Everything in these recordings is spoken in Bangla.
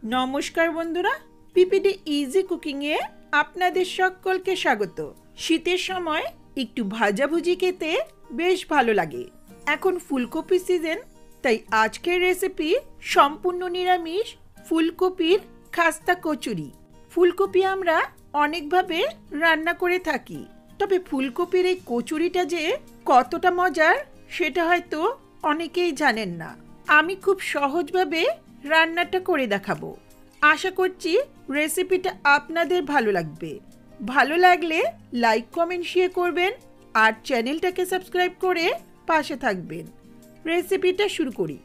নমস্কার বন্ধুরা, পিপিডি ইজি কুকিং এ আপনাদের সকলকে স্বাগত। শীতের সময় একটু ভাজাভুজি খেতে বেশ ভালো লাগে। এখন ফুলকপি সিজন, তাই আজকের রেসিপি সম্পূর্ণ নিরামিষ ফুলকপির খাস্তা কচুরি। ফুলকপি আমরা অনেকভাবে রান্না করে থাকি, তবে ফুলকপির এই কচুরিটা যে কতটা মজার সেটা হয়তো অনেকেই জানেন না। আমি খুব সহজভাবে রান্নাটা করে দেখাবো। আশা করছি রেসিপিটা আপনাদের ভালো লাগবে। ভালো লাগলে লাইক কমেন্ট শেয়ার করবেন আর চ্যানেলটাকে সাবস্ক্রাইব করে পাশে থাকবেন। রেসিপিটা শুরু করি।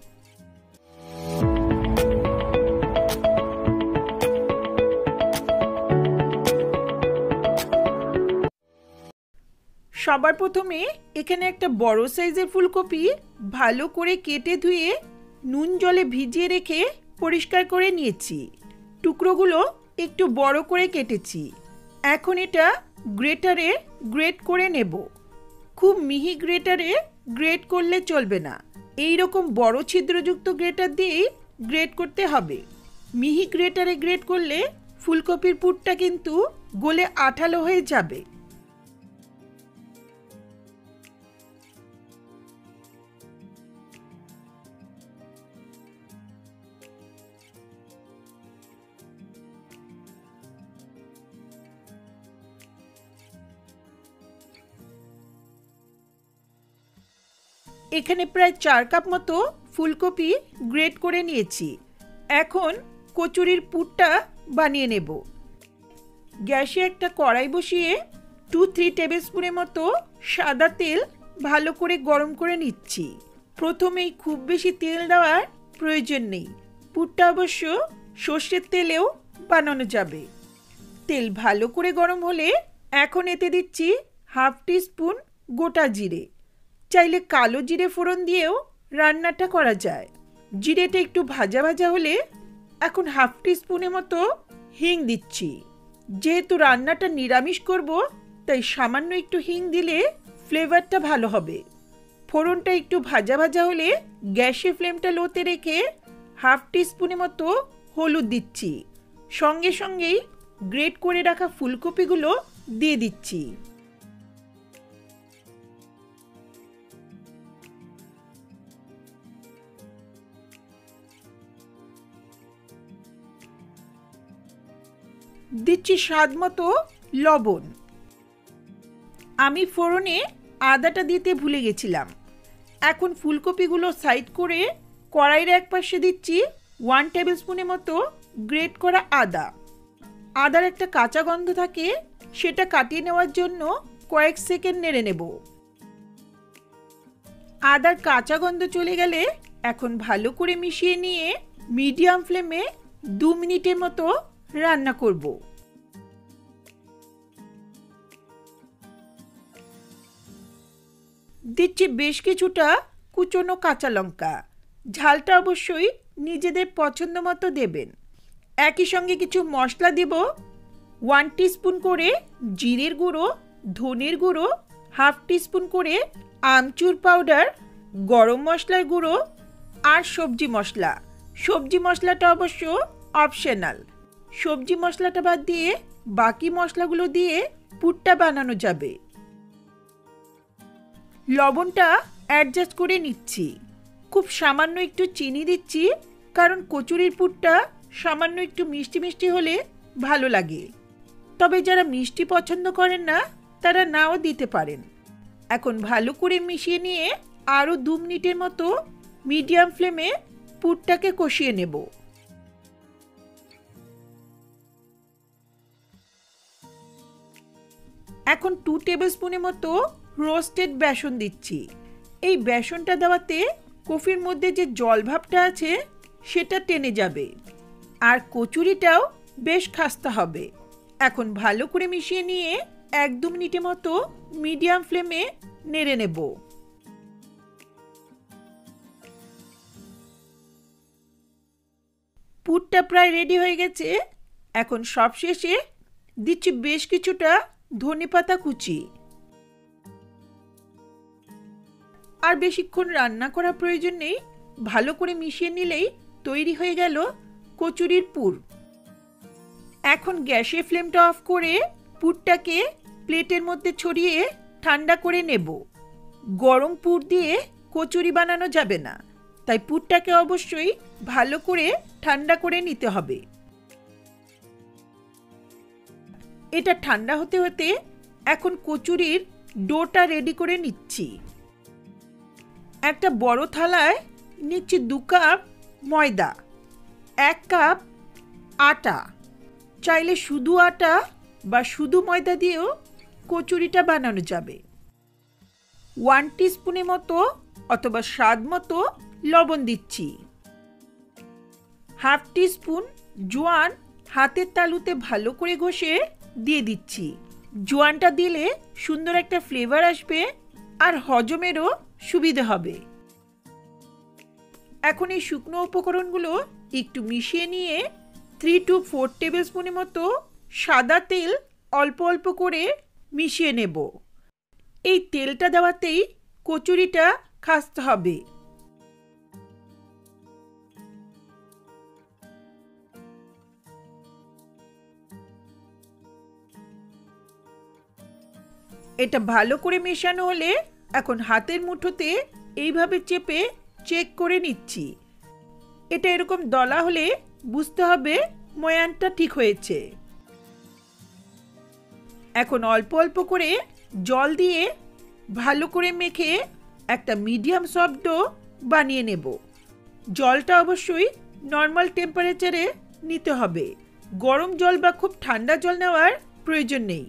সবার প্রথমে এখানে একটা বড় সাইজের ফুলকপি ভালো করে কেটে ধুয়ে নুন জলে ভিজিয়ে রেখে পরিষ্কার করে নিয়েছি। টুকরোগুলো একটু বড় করে কেটেছি। এখন এটা গ্রেটারে গ্রেট করে নেব। খুব মিহি গ্রেটারে গ্রেট করলে চলবে না, এই রকম বড় ছিদ্রযুক্ত গ্রেটার দিয়েই গ্রেট করতে হবে। মিহি গ্রেটারে গ্রেট করলে ফুলকপির পুরটা কিন্তু গলে আঠালো হয়ে যাবে। এখানে প্রায় 4 কাপ মতো ফুলকপি গ্রেট করে নিয়েছি। এখন কচুরির পুরটা বানিয়ে নেব। গ্যাসে একটা কড়াই বসিয়ে 2-3 টেবিলস্পুনের মতো সাদা তেল ভালো করে গরম করে নিচ্ছি। প্রথমেই খুব বেশি তেল দেওয়ার প্রয়োজন নেই, পুরটা অবশ্য সর্ষের তেলেও বানানো যাবে। তেল ভালো করে গরম হলে এখন এতে দিচ্ছি 1/2 টিস্পুন গোটা জিরে। চাইলে কালো জিরে ফোড়ন দিয়েও রান্নাটা করা যায়। জিরেটা একটু ভাজা ভাজা হলে এখন 1/2 টিস্পুনের মতো হিং দিচ্ছি। যেহেতু রান্নাটা নিরামিষ করব, তাই সামান্য একটু হিং দিলে ফ্লেভারটা ভালো হবে। ফোড়নটা একটু ভাজা ভাজা হলে গ্যাসের ফ্লেমটা লোতে রেখে 1/2 টিস্পুনের মতো হলুদ দিচ্ছি। সঙ্গে সঙ্গেই গ্রেট করে রাখা ফুলকপিগুলো দিয়ে দিচ্ছি। দিচ্ছি স্বাদ মতো লবণ। আমি ফোড়নে আদাটা দিতে ভুলে গেছিলাম। এখন ফুলকপিগুলো সাইড করে কড়াইয়ের এক পাশে দিচ্ছি 1 টেবিলস্পুনের মতো গ্রেট করা আদা। আদার একটা কাঁচা গন্ধ থাকে, সেটা কাটিয়ে নেওয়ার জন্য কয়েক সেকেন্ড নেড়ে নেব। আদার কাঁচা গন্ধ চলে গেলে এখন ভালো করে মিশিয়ে নিয়ে মিডিয়াম ফ্লেমে 2 মিনিটের মতো রান্না করব। দিচ্ছি বেশ কিছুটা কুচনো কাঁচা লঙ্কা। ঝালটা অবশ্যই নিজেদের পছন্দ মতো দেবেন। একই সঙ্গে কিছু মশলা দেব। 1 টিস্পুন করে জিরের গুঁড়ো, ধনের গুঁড়ো, 1/2 টিস্পুন করে আমচুর পাউডার, গরম মশলার গুঁড়ো আর সবজি মশলা। সবজি মশলাটা অবশ্য অপশনাল। সবজি মশলাটা বাদ দিয়ে বাকি মশলাগুলো দিয়ে পুরটা বানানো যাবে। লবণটা অ্যাডজাস্ট করে নিচ্ছি। খুব সামান্য একটু চিনি দিচ্ছি, কারণ কচুরির পুরটা সামান্য একটু মিষ্টি মিষ্টি হলে ভালো লাগে। তবে যারা মিষ্টি পছন্দ করেন না, তারা নাও দিতে পারেন। এখন ভালো করে মিশিয়ে নিয়ে আরও 2 মিনিটের মতো মিডিয়াম ফ্লেমে পুরটাকে কষিয়ে নেব। এখন 2 টেবিলস্পুনের মতো রোস্টেড বেসন দিচ্ছি। এই বেসনটা দেওয়াতে কফির মধ্যে যে জল ভাবটা আছে সেটা টেনে যাবে, আর কচুরিটাও বেশ খাস্তা হবে। এখন ভালো করে মিশিয়ে নিয়ে 1-2 মিনিটের মতো মিডিয়াম ফ্লেমে নেড়ে নেব। পুরটা প্রায় রেডি হয়ে গেছে। এখন সবশেষে দিচ্ছি বেশ কিছুটা ধনেপাতা কুচি। আর বেশিক্ষণ রান্না করার প্রয়োজন নেই, ভালো করে মিশিয়ে নিলেই তৈরি হয়ে গেল কচুরির পুর। এখন গ্যাসের ফ্লেমটা অফ করে পুরটাকে প্লেটের মধ্যে ছড়িয়ে ঠান্ডা করে নেব। গরম পুর দিয়ে কচুরি বানানো যাবে না, তাই পুরটাকে অবশ্যই ভালো করে ঠান্ডা করে নিতে হবে। এটা ঠান্ডা হতে হতে এখন কচুরির ডোটা রেডি করে নিচ্ছি। একটা বড় থালায় নিচ্ছি 2 কাপ ময়দা, 1 কাপ আটা। চাইলে শুধু আটা বা শুধু ময়দা দিয়েও কচুরিটা বানানো যাবে। 1 টিস্পুনের মতো অথবা স্বাদ মতো লবণ দিচ্ছি। হাফ টিস্পুন জোয়ান হাতের তালুতে ভালো করে ঘষে দিয়ে দিচ্ছি। জোয়ানটা দিলে সুন্দর একটা ফ্লেভার আসবে আর হজমেরও সুবিধা হবে। এখন এই শুকনো উপকরণগুলো একটু মিশিয়ে নিয়ে 3 to 4 টেবিলস্পুনের মতো সাদা তেল অল্প অল্প করে মিশিয়ে নেব। এই তেলটা দেওয়াতেই কচুরিটা খাস্তে হবে। এটা ভালো করে মেশানো হলে এখন হাতের মুঠোতে এইভাবে চেপে চেক করে নিচ্ছি। এটা এরকম দলা হলে বুঝতে হবে ময়ানটা ঠিক হয়েছে। এখন অল্প অল্প করে জল দিয়ে ভালো করে মেখে একটা মিডিয়াম সফট ডো বানিয়ে নেব। জলটা অবশ্যই নর্মাল টেম্পারেচারে নিতে হবে। গরম জল বা খুব ঠান্ডা জল নেওয়ার প্রয়োজন নেই।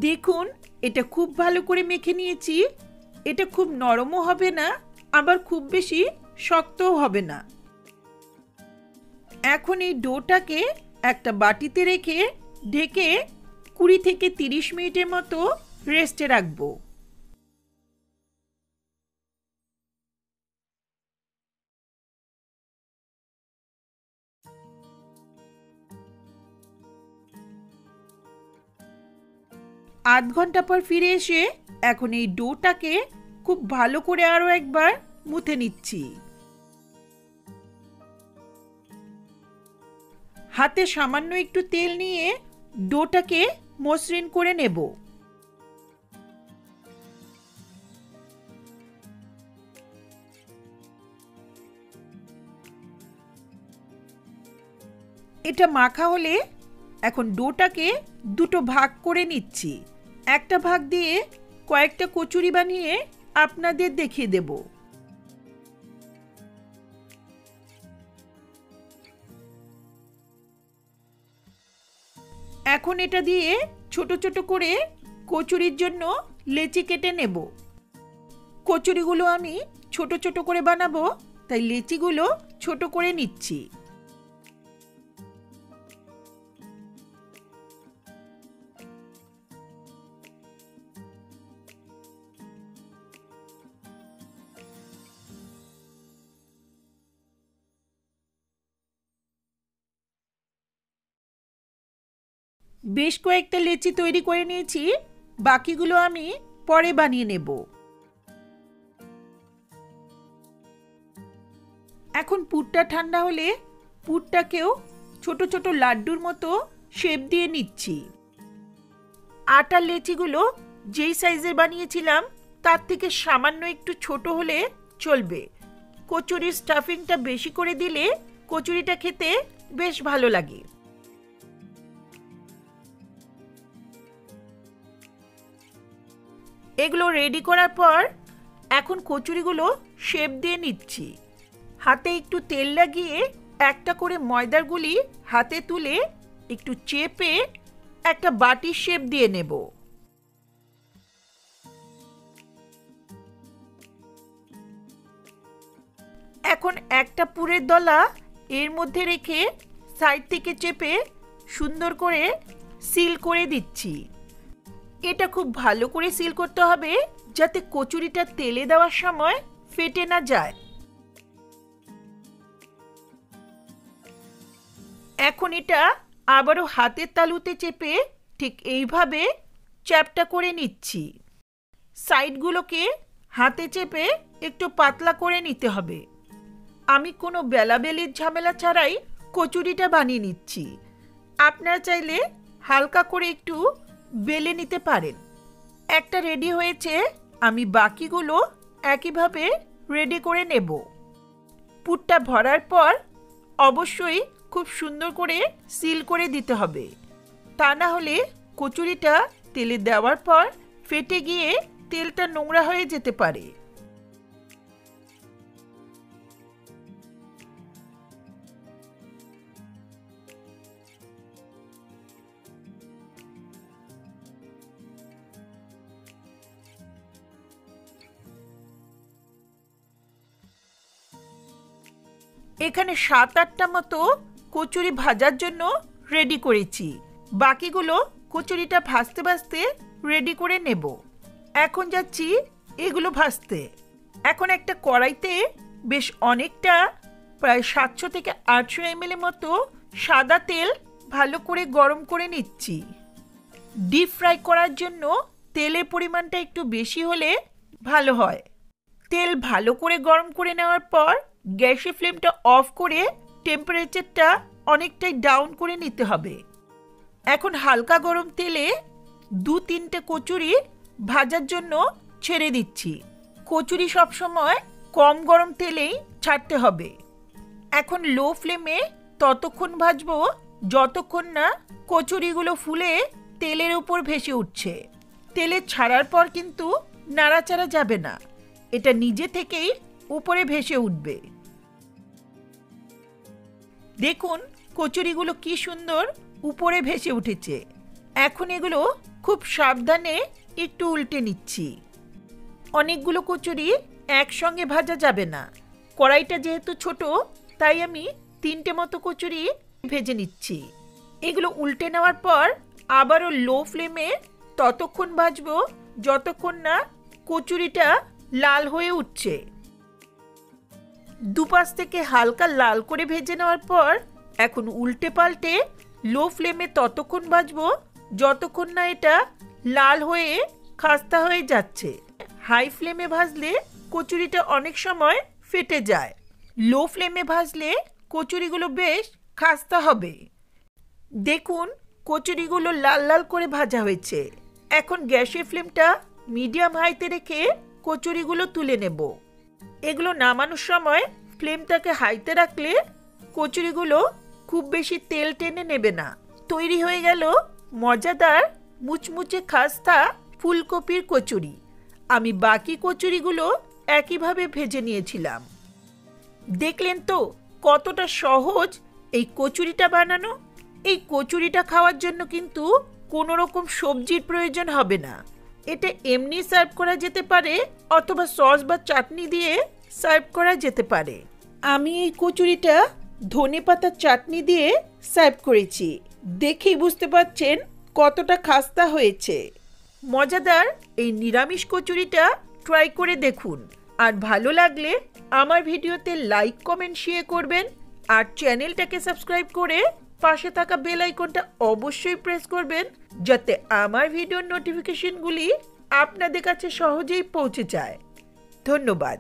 দেখুন এটা খুব ভালো করে মেখে নিয়েছি। এটা খুব নরমও হবে না, আবার খুব বেশি শক্তও হবে না। এখন এই ডোটাকে একটা বাটিতে রেখে ঢেকে 20 থেকে 30 মিনিটের মতো রেস্টে রাখবো। আধ ঘন্টা পর ফিরে এসে এখন এই ডোটাকে খুব ভালো করে আরো একবার মুথে নিচ্ছি। হাতে সামান্য একটু তেল নিয়ে ডোটাকে মসৃণ করে নেব। এটা মাখা হলে এখন ডোটাকে দুটো ভাগ করে নিচ্ছি। একটা ভাগ দিয়ে কয়েকটা কচুরি বানিয়ে আপনাদের দেখিয়ে দেব। এখন এটা দিয়ে ছোট ছোট করে কচুরির জন্য লেচি কেটে নেব। কচুরিগুলো আমি ছোট ছোট করে বানাবো, তাই লেচিগুলো ছোট করে নিচ্ছি। বেশ কয়েকটা লেচি তৈরি করে নিয়েছি, বাকিগুলো আমি পরে বানিয়ে নেব। এখন পুরটা ঠান্ডা হলে পুরটাকেও ছোট ছোট লাড্ডুর মতো শেপ দিয়ে নিচ্ছি। আটার লেচিগুলো যেই সাইজের বানিয়েছিলাম তার থেকে সামান্য একটু ছোট হলে চলবে। কচুরির স্টাফিংটা বেশি করে দিলে কচুরিটা খেতে বেশ ভালো লাগে। এগুলো রেডি করার পর এখন কচুরিগুলো শেপ দিয়ে নিচ্ছি। হাতে একটু তেল লাগিয়ে একটা করে ময়দার গুলি হাতে তুলে একটু চেপে একটা বাটির শেপ দিয়ে নেব। এখন একটা পুরের দলা এর মধ্যে রেখে সাইড থেকে চেপে সুন্দর করে সিল করে দিচ্ছি। এটা খুব ভালো করে সিল করতে হবে যাতে কচুরিটা তেলে দেওয়ার সময় ফেটে না যায়। এখন এটা আবারও হাতের তালুতে চেপে ঠিক এইভাবে চ্যাপটা করে নিচ্ছি। সাইডগুলোকে হাতে চেপে একটু পাতলা করে নিতে হবে। আমি কোনো বেলাবেলির ঝামেলা ছাড়াই কচুরিটা বানিয়ে নিচ্ছি। আপনারা চাইলে হালকা করে একটু বেলে নিতে পারেন। একটা রেডি হয়েছে, আমি বাকিগুলো একইভাবে রেডি করে নেব। পুরটা ভরার পর অবশ্যই খুব সুন্দর করে সিল করে দিতে হবে, তা না হলে কচুরিটা তেলে দেওয়ার পর ফেটে গিয়ে তেলটা নোংরা হয়ে যেতে পারে। এখানে 7-8টা মতো কচুরি ভাজার জন্য রেডি করেছি। বাকিগুলো কচুরিটা ভাজতে ভাজতে রেডি করে নেব। এখন যাচ্ছি এগুলো ভাজতে। এখন একটা কড়াইতে বেশ অনেকটা, প্রায় 700 থেকে 800 ml মতো সাদা তেল ভালো করে গরম করে নিচ্ছি। ডিপ ফ্রাই করার জন্য তেলের পরিমাণটা একটু বেশি হলে ভালো হয়। তেল ভালো করে গরম করে নেওয়ার পর গ্যাসের ফ্লেমটা অফ করে টেম্পারেচারটা অনেকটাই ডাউন করে নিতে হবে। এখন হালকা গরম তেলে 2-3টে কচুরি ভাজার জন্য ছেড়ে দিচ্ছি। কচুরি সবসময় কম গরম তেলেই ছাড়তে হবে। এখন লো ফ্লেমে ততক্ষণ ভাজবো যতক্ষণ না কচুরিগুলো ফুলে তেলের উপর ভেসে উঠছে। তেলে ছাড়ার পর কিন্তু নাড়াচাড়া যাবে না, এটা নিজে থেকেই উপরে ভেসে উঠবে। দেখুন কচুরিগুলো কি সুন্দর উপরে ভেসে উঠেছে। এখন এগুলো খুব সাবধানে একটু উল্টে নিচ্ছি। অনেকগুলো কচুরি একসঙ্গে ভাজা যাবে না, কড়াইটা যেহেতু ছোট তাই আমি 3টে মতো কচুরি ভেজে নিচ্ছি। এগুলো উল্টে নেওয়ার পর আবারও লো ফ্লেমে ততক্ষণ ভাজবো যতক্ষণ না কচুরিটা লাল হয়ে উঠছে। দুপাশ থেকে হালকা লাল করে ভেজে নেওয়ার পর এখন উল্টে পাল্টে লো ফ্লেমে ততক্ষণ ভাজবো যতক্ষণ না এটা লাল হয়ে খাস্তা হয়ে যাচ্ছে। হাই ফ্লেমে ভাজলে কচুরিটা অনেক সময় ফেটে যায়। লো ফ্লেমে ভাজলে কচুরিগুলো বেশ খাস্তা হবে। দেখুন কচুরিগুলো লাল লাল করে ভাজা হয়েছে। এখন গ্যাসের ফ্লেমটা মিডিয়াম হাইতে রেখে কচুরিগুলো তুলে নেব। এগুলো নামানোর সময় ফ্লেমটাকে হাইতে রাখলে কচুরিগুলো খুব বেশি তেল টেনে নেবে না। তৈরি হয়ে গেল মজাদার মুচমুচে খাস্তা ফুলকপির কচুরি। আমি বাকি কচুরিগুলো একইভাবে ভেজে নিয়েছিলাম। দেখলেন তো কতটা সহজ এই কচুরিটা বানানো। এই কচুরিটা খাওয়ার জন্য কিন্তু কোনো রকম সবজির প্রয়োজন হবে না। এটা এমনি সার্ভ করা যেতে পারে অথবা সস বা চাটনি দিয়ে সার্ভ করা যেতে পারে। আমি এই কচুরিটা ধনেপাতার চাটনি দিয়ে সার্ভ করেছি। দেখেই বুঝতে পারছেন কতটা খাস্তা হয়েছে। মজাদার এই নিরামিষ কচুরিটা ট্রাই করে দেখুন। আর ভালো লাগলে আমার ভিডিওতে লাইক কমেন্ট শেয়ার করবেন। আর চ্যানেলটাকে সাবস্ক্রাইব করে পাশে থাকা বেল আইকনটা অবশ্যই প্রেস করবেন, যাতে আমার ভিডিওর নোটিফিকেশনগুলি আপনাদের কাছে সহজেই পৌঁছে যায়। ধন্যবাদ।